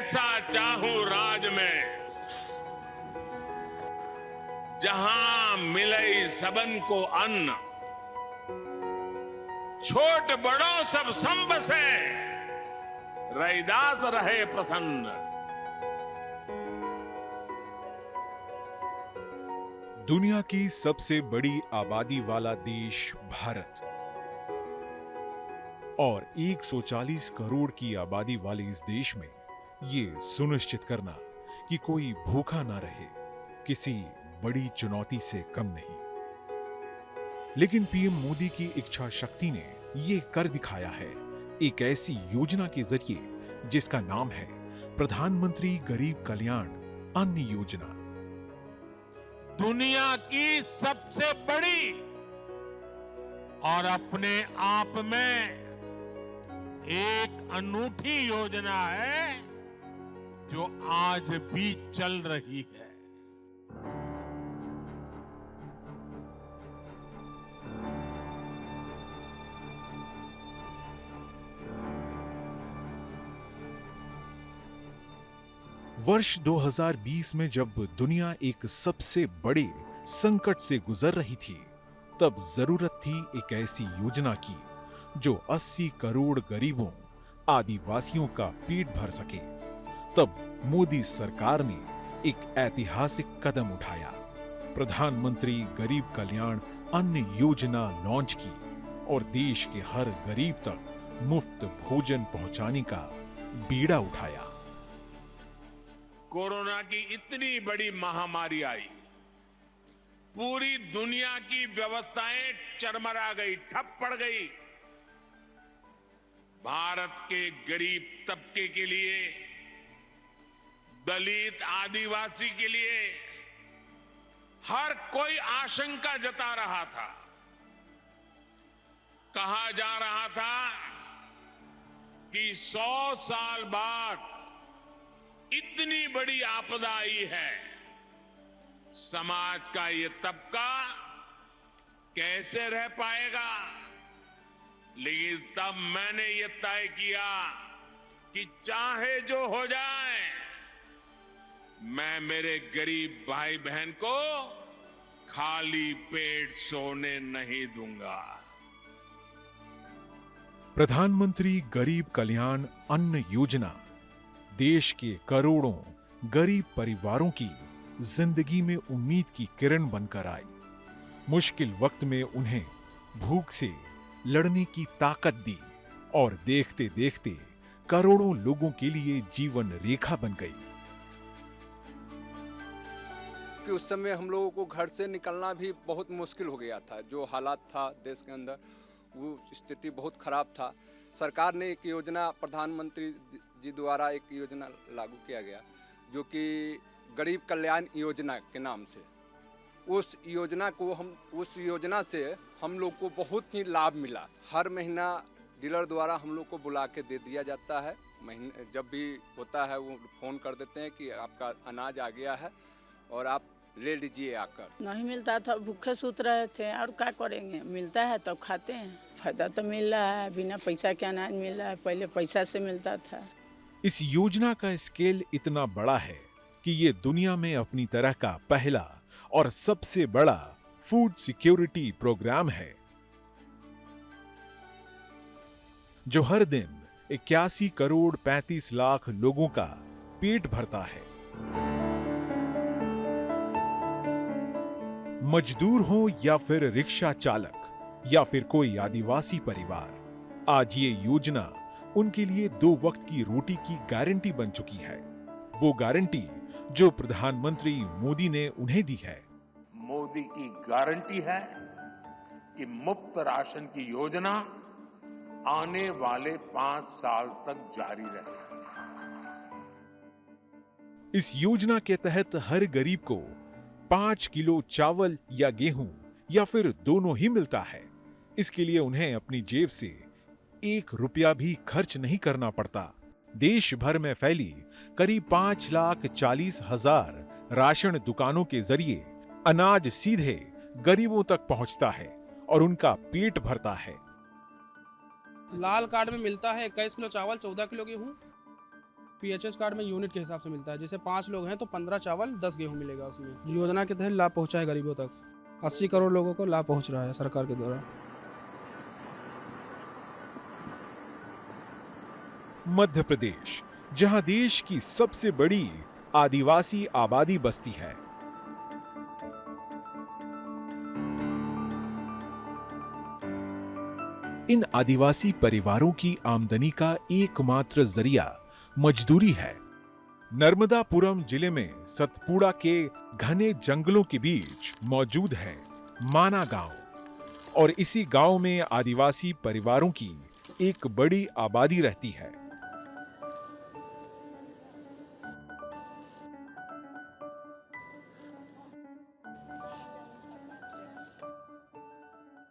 ऐसा चाहूं राज में जहां मिले सबन को अन्न, छोट बड़ों सब संब से रैदास रहे प्रसन्न। दुनिया की सबसे बड़ी आबादी वाला देश भारत और 140 करोड़ की आबादी वाले इस देश में ये सुनिश्चित करना कि कोई भूखा ना रहे किसी बड़ी चुनौती से कम नहीं। लेकिन पीएम मोदी की इच्छा शक्ति ने ये कर दिखाया है एक ऐसी योजना के जरिए जिसका नाम है प्रधानमंत्री गरीब कल्याण अन्न योजना। दुनिया की सबसे बड़ी और अपने आप में एक अनूठी योजना है जो आज भी चल रही है। वर्ष 2020 में जब दुनिया एक सबसे बड़े संकट से गुजर रही थी, तब जरूरत थी एक ऐसी योजना की जो 80 करोड़ गरीबों आदिवासियों का पेट भर सके। तब मोदी सरकार ने एक ऐतिहासिक कदम उठाया, प्रधानमंत्री गरीब कल्याण अन्न योजना लॉन्च की और देश के हर गरीब तक मुफ्त भोजन पहुंचाने का बीड़ा उठाया। कोरोना की इतनी बड़ी महामारी आई, पूरी दुनिया की व्यवस्थाएं चरमरा गई, ठप पड़ गई। भारत के गरीब तबके के लिए, दलित आदिवासी के लिए हर कोई आशंका जता रहा था। कहा जा रहा था कि 100 साल बाद इतनी बड़ी आपदा आई है, समाज का ये तबका कैसे रह पाएगा। लेकिन तब मैंने ये तय किया कि चाहे जो हो जाए, मैं मेरे गरीब भाई बहन को खाली पेट सोने नहीं दूंगा। प्रधानमंत्री गरीब कल्याण अन्न योजना देश के करोड़ों गरीब परिवारों की जिंदगी में उम्मीद की किरण बनकर आई। मुश्किल वक्त में उन्हें भूख से लड़ने की ताकत दी और देखते देखते करोड़ों लोगों के लिए जीवन रेखा बन गई। कि उस समय हम लोगों को घर से निकलना भी बहुत मुश्किल हो गया था। जो हालात था देश के अंदर, वो स्थिति बहुत खराब था। सरकार ने एक योजना, प्रधानमंत्री जी द्वारा एक योजना लागू किया गया जो कि गरीब कल्याण योजना के नाम से। उस योजना से हम लोग को बहुत ही लाभ मिला। हर महीना डीलर द्वारा हम लोग को बुला के दे दिया जाता है। महीने जब भी होता है वो फ़ोन कर देते हैं कि आपका अनाज आ गया है और आप ले लीजिए आकर। नहीं मिलता था, भूखे सूत रहे थे, और क्या करेंगे। मिलता है तो खाते हैं, फायदा तो मिल रहा है। बिना पैसा के अनाज मिल रहा है, पहले पैसा से मिलता था। इस योजना का स्केल इतना बड़ा है कि ये दुनिया में अपनी तरह का पहला और सबसे बड़ा फूड सिक्योरिटी प्रोग्राम है, जो हर दिन 81 करोड़ 35 लाख लोगों का पेट भरता है। मजदूर हो या फिर रिक्शा चालक या फिर कोई आदिवासी परिवार, आज ये योजना उनके लिए 2 वक्त की रोटी की गारंटी बन चुकी है। वो गारंटी जो प्रधानमंत्री मोदी ने उन्हें दी है। मोदी की गारंटी है कि मुफ्त राशन की योजना आने वाले 5 साल तक जारी रहे। इस योजना के तहत हर गरीब को 5 किलो चावल या गेहूं या फिर दोनों ही मिलता है। इसके लिए उन्हें अपनी जेब से 1 रुपया भी खर्च नहीं करना पड़ता। देश भर में फैली करीब 5,40,000 राशन दुकानों के जरिए अनाज सीधे गरीबों तक पहुंचता है और उनका पेट भरता है। लाल कार्ड में मिलता है 21 किलो चावल, 14 किलो गेहूं PHS कार्ड में यूनिट के हिसाब से मिलता है। जैसे 5 लोग हैं तो 15 चावल 10 गेहूँ मिलेगा उसमें। योजना के तहत लाभ पहुँचा है गरीबों तक। 80 करोड़ लोगों को लाभ पहुँच रहा है सरकार के द्वारा। मध्य प्रदेश, जहां देश की सबसे बड़ी आदिवासी आबादी बसती है, इन आदिवासी परिवारों की आमदनी का एकमात्र जरिया मजदूरी है। नर्मदापुरम जिले में सतपुड़ा के घने जंगलों के बीच मौजूद है माना गांव और इसी गांव में आदिवासी परिवारों की एक बड़ी आबादी रहती है।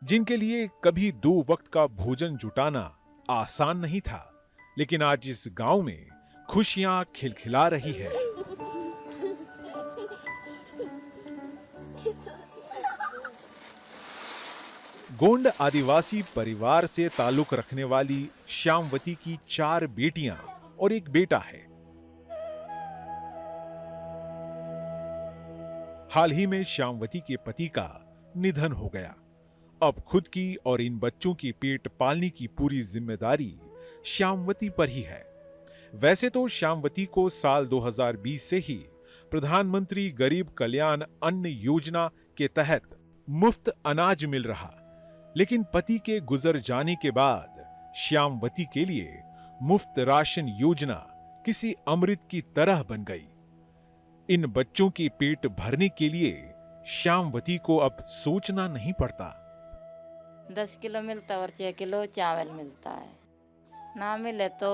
जिनके लिए कभी 2 वक्त का भोजन जुटाना आसान नहीं था, लेकिन आज इस गांव में खुशियां खिलखिला रही है। गोंड आदिवासी परिवार से ताल्लुक रखने वाली श्यामवती की 4 बेटियां और एक बेटा है। हाल ही में श्यामवती के पति का निधन हो गया। अब खुद की और इन बच्चों की पेट पालने की पूरी जिम्मेदारी श्यामवती पर ही है। वैसे तो श्यामवती को साल 2020 से ही प्रधानमंत्री गरीब कल्याण अन्न योजना के तहत मुफ्त अनाज मिल रहा, लेकिन पति के गुजर जाने के बाद श्यामवती के लिए मुफ्त राशन योजना किसी अमृत की तरह बन गई। इन बच्चों के पेट भरने के लिए श्यामवती को अब सोचना नहीं पड़ता। 10 किलो मिलता और 6 किलो चावल मिलता है। ना मिले तो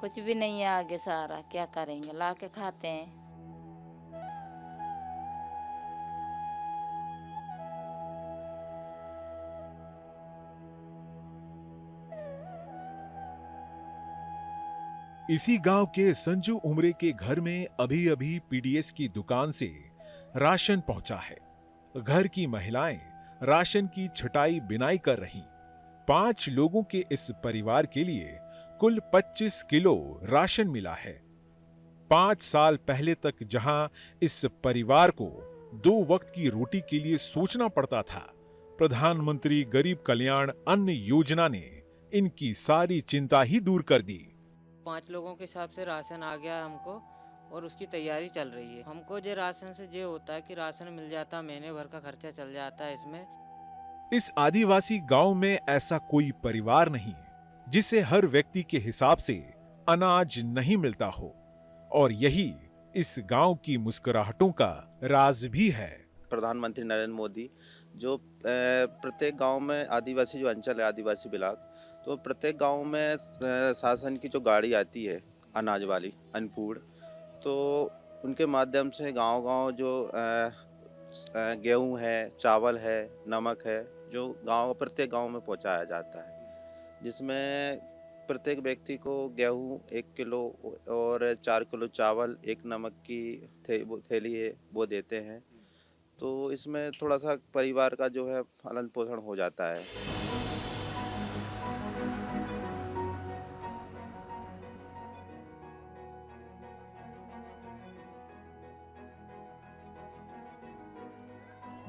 कुछ भी नहीं है आगे, सारा क्या करेंगे, ला के खाते हैं। इसी गांव के संजू उमरे के घर में अभी अभी पीडीएस की दुकान से राशन पहुंचा है। घर की महिलाएं राशन की छटाई बिनाई कर रही। 5 लोगों के इस परिवार के लिए कुल 25 किलो राशन मिला है। 5 साल पहले तक जहां इस परिवार को 2 वक्त की रोटी के लिए सोचना पड़ता था, प्रधानमंत्री गरीब कल्याण अन्न योजना ने इनकी सारी चिंता ही दूर कर दी। 5 लोगों के हिसाब से राशन आ गया हमको और उसकी तैयारी चल रही है। हमको जो राशन से ये होता है कि राशन मिल जाता, महीने भर का खर्चा चल जाता है इसमें। इस आदिवासी गांव में ऐसा कोई परिवार नहीं जिसे हर व्यक्ति के हिसाब से अनाज नहीं मिलता हो, और यही इस गांव की मुस्कुराहटों का राज भी है। प्रधानमंत्री नरेंद्र मोदी जो प्रत्येक गांव में आदिवासी जो अंचल है, आदिवासी ब्लॉक, तो प्रत्येक गांव में शासन की जो गाड़ी आती है अनाज वाली, अन्नपूर्ण, तो उनके माध्यम से गांव-गांव जो गेहूं है, चावल है, नमक है, जो प्रत्येक गांव में पहुंचाया जाता है, जिसमें प्रत्येक व्यक्ति को गेहूं 1 किलो और 4 किलो चावल, 1 नमक की थैली है वो देते हैं। तो इसमें थोड़ा सा परिवार का जो है पालन पोषण हो जाता है।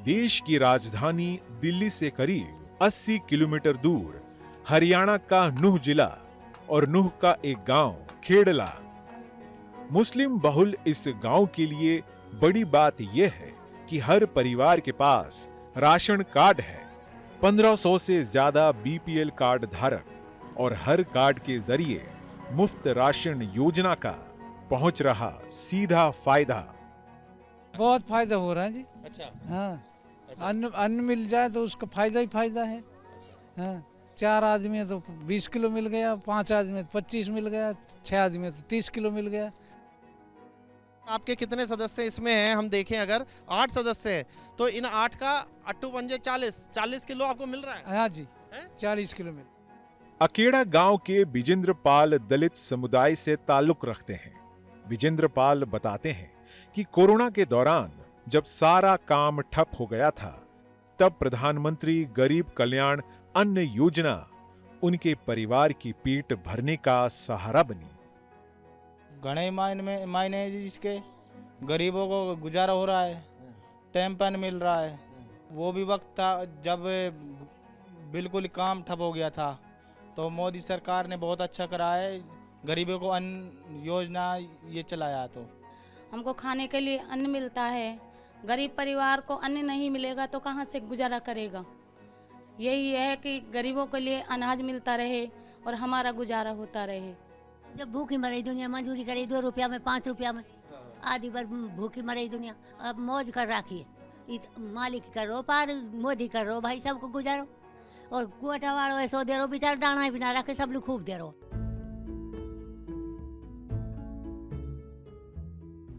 देश की राजधानी दिल्ली से करीब 80 किलोमीटर दूर हरियाणा का नूह जिला और नूह का एक गांव खेड़ला। मुस्लिम बहुल इस गांव के लिए बड़ी बात यह है कि हर परिवार के पास राशन कार्ड है। 1500 से ज्यादा बीपीएल कार्ड धारक और हर कार्ड के जरिए मुफ्त राशन योजना का पहुंच रहा सीधा फायदा। बहुत फायदा हो रहा है जी। अच्छा। हाँ, अन्न मिल जाए तो उसका फायदा ही फायदा है। हाँ, 4 आदमी है तो 20 किलो मिल गया, 5 आदमी है तो 25 मिल गया, 6 आदमी है तो 30 किलो मिल गया। आपके कितने सदस्य इसमें हैं? हम देखें अगर 8 सदस्य हैं तो इन 8 का 8 पंजे 40 किलो आपको मिल रहा है। हाँ जी, 40 किलो मिल। अकेड़ा गांव के विजेंद्र पाल दलित समुदाय से ताल्लुक रखते हैं। विजेंद्र पाल बताते हैं कि कोरोना के दौरान जब सारा काम ठप हो गया था, तब प्रधानमंत्री गरीब कल्याण अन्न योजना उनके परिवार की पेट भरने का सहारा बनी। घने मायने हैं जिसके गरीबों को गुजारा हो रहा है, टाइम पर मिल रहा है। वो भी वक्त था जब बिल्कुल काम ठप हो गया था, तो मोदी सरकार ने बहुत अच्छा करा है, गरीबों को अन्न योजना ये चलाया। तो हमको खाने के लिए अन्न मिलता है, गरीब परिवार को अन्न नहीं मिलेगा तो कहाँ से गुजारा करेगा। यही है कि गरीबों के लिए अनाज मिलता रहे और हमारा गुजारा होता रहे। जब भूखी मरे दुनिया मजदूरी करे 2 रुपया में 5 रुपया में आधी बार भूखी मरे दुनिया। अब मौज कर रखी है, मालिक करो पार, मोदी करो भाई, सबको गुजारो। और कुआटा वालों ऐसो दे रो, बेचारा दाना भी ना रखे, सब लोग खूब दे रो।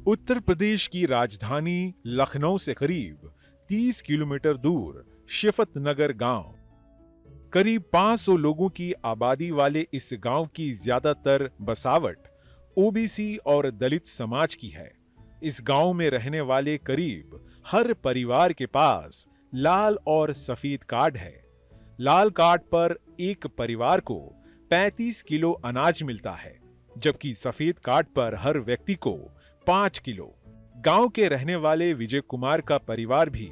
उत्तर प्रदेश की राजधानी लखनऊ से करीब 30 किलोमीटर दूर शिफत नगर गांव, करीब 500 लोगों की आबादी वाले इस गांव की ज्यादातर बसावट ओबीसी और दलित समाज की है। इस गांव में रहने वाले करीब हर परिवार के पास लाल और सफेद कार्ड है। लाल कार्ड पर एक परिवार को 35 किलो अनाज मिलता है, जबकि सफेद कार्ड पर हर व्यक्ति को 5 किलो। गांव के रहने वाले विजय कुमार का परिवार भी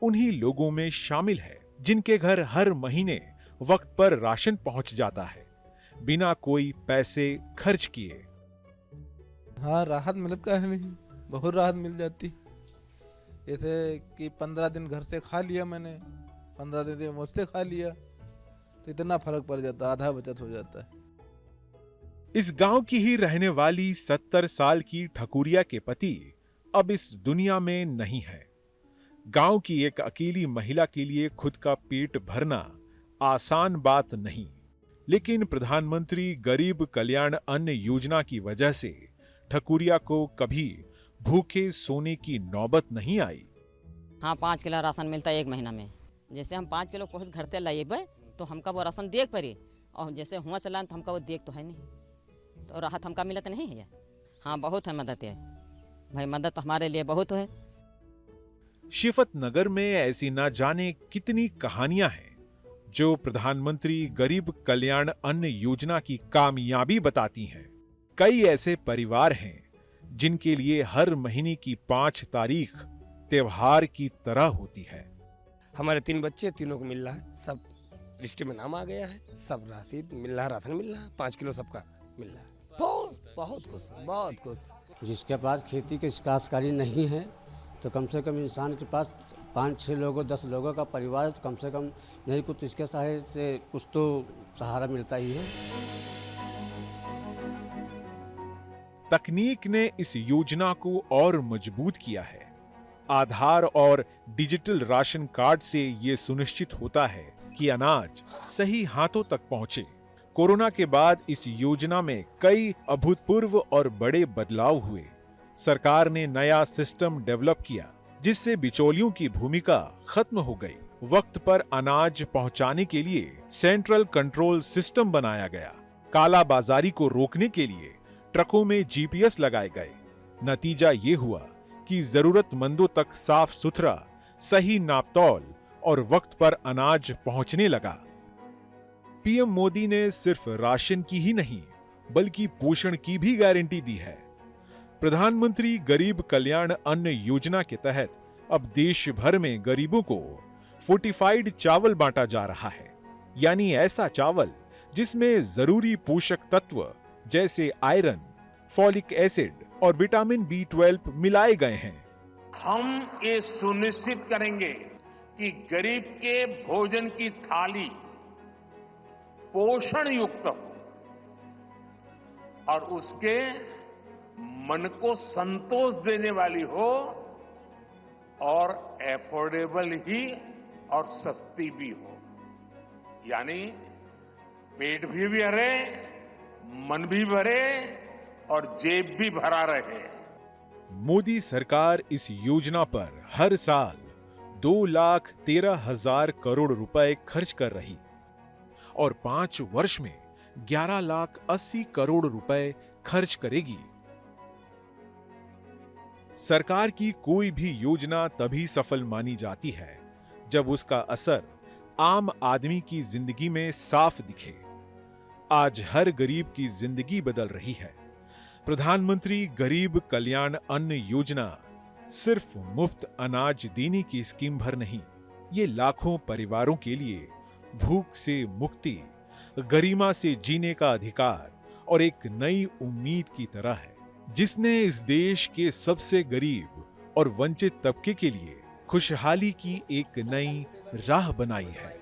उन्हीं लोगों में शामिल है जिनके घर हर महीने वक्त पर राशन पहुंच जाता है, बिना कोई पैसे खर्च किए। हाँ, राहत मिलता है, नहीं बहुत राहत मिल जाती। जैसे कि 15 दिन घर से खा लिया मैंने, 15 दिन मुझसे खा लिया, तो इतना फर्क पड़ जाता, आधा बचत हो जाता है। इस गांव की ही रहने वाली 70 साल की ठकुरिया के पति अब इस दुनिया में नहीं है। गांव की एक अकेली महिला के लिए खुद का पेट भरना आसान बात नहीं, लेकिन प्रधानमंत्री गरीब कल्याण अन्न योजना की वजह से ठकुरिया को कभी भूखे सोने की नौबत नहीं आई। हाँ, 5 किलो राशन मिलता है 1 महीना में। जैसे हम 5 किलो कुछ घर से लाइए तो हमका वो राशन देख पड़े, और जैसे हुआ से लान तो हमका वो देख तो है नहीं, तो राहत हमका मिलत नहीं है। हाँ, बहुत है मदद है भाई, मदद तो हमारे लिए बहुत है। शिफत नगर में ऐसी ना जाने कितनी कहानियां हैं जो प्रधानमंत्री गरीब कल्याण अन्न योजना की कामयाबी बताती हैं। कई ऐसे परिवार हैं जिनके लिए हर महीने की 5 तारीख त्योहार की तरह होती है। हमारे 3 बच्चे, तीनों को मिल रहा है, सब लिस्ट में नाम आ गया है, सब रसीद मिल रहा है, राशन मिल रहा है, 5 किलो सबका मिल रहा है। बहुत खुश, बहुत खुश। जिसके पास खेती की काश्तकारी नहीं है तो कम से कम इंसान के पास 5-6 लोगों 10 लोगों का परिवार है, तो कम से कम नहीं कुछ इसके सहारे से कुछ तो सहारा मिलता ही है। तकनीक ने इस योजना को और मजबूत किया है। आधार और डिजिटल राशन कार्ड से ये सुनिश्चित होता है कि अनाज सही हाथों तक पहुंचे। कोरोना के बाद इस योजना में कई अभूतपूर्व और बड़े बदलाव हुए। सरकार ने नया सिस्टम डेवलप किया जिससे बिचौलियों की भूमिका खत्म हो गई। वक्त पर अनाज पहुंचाने के लिए सेंट्रल कंट्रोल सिस्टम बनाया गया। काला बाजारी को रोकने के लिए ट्रकों में जीपीएस लगाए गए। नतीजा ये हुआ कि जरूरतमंदों तक साफ सुथरा, सही नापतौल और वक्त पर अनाज पहुंचने लगा। पीएम मोदी ने सिर्फ राशन की ही नहीं बल्कि पोषण की भी गारंटी दी है। प्रधानमंत्री गरीब कल्याण अन्न योजना के तहत अब देश भर में गरीबों को फोर्टिफाइड चावल बांटा जा रहा है, यानी ऐसा चावल जिसमें जरूरी पोषक तत्व जैसे आयरन, फॉलिक एसिड और विटामिन B12 मिलाए गए हैं। हम ये सुनिश्चित करेंगे कि गरीब के भोजन की थाली पोषण युक्त हो और उसके मन को संतोष देने वाली हो और एफोर्डेबल ही और सस्ती भी हो, यानी पेट भी भरे, मन भी भरे और जेब भी भरा रहे। मोदी सरकार इस योजना पर हर साल 2,13,000 करोड़ रुपए खर्च कर रही और 5 वर्ष में 11,80,000 करोड़ रुपए खर्च करेगी। सरकार की कोई भी योजना तभी सफल मानी जाती है जब उसका असर आम आदमी की जिंदगी में साफ दिखे। आज हर गरीब की जिंदगी बदल रही है। प्रधानमंत्री गरीब कल्याण अन्न योजना सिर्फ मुफ्त अनाज देने की स्कीम भर नहीं, ये लाखों परिवारों के लिए भूख से मुक्ति, गरिमा से जीने का अधिकार और एक नई उम्मीद की तरह है, जिसने इस देश के सबसे गरीब और वंचित तबके के लिए खुशहाली की एक नई राह बनाई है।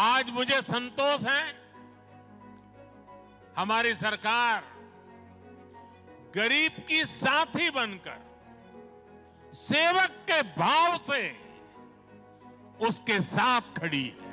आज मुझे संतोष है, हमारी सरकार गरीब की साथी बनकर सेवक के भाव से उसके साथ खड़ी है।